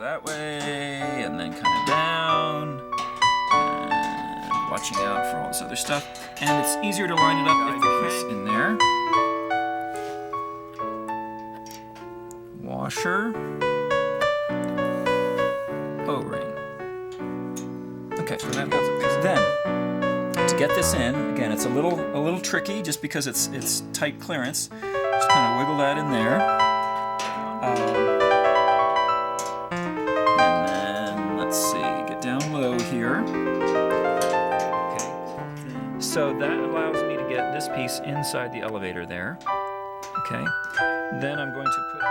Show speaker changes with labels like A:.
A: That way, and then kind of down, and watching out for all this other stuff. And it's easier to line it up if the piece in there. Washer, O-ring. Okay, so then to get this in, again, it's a little tricky just because it's tight clearance. Just kind of wiggle that in there. So that allows me to get this piece inside the elevator there. Okay. Then I'm going to put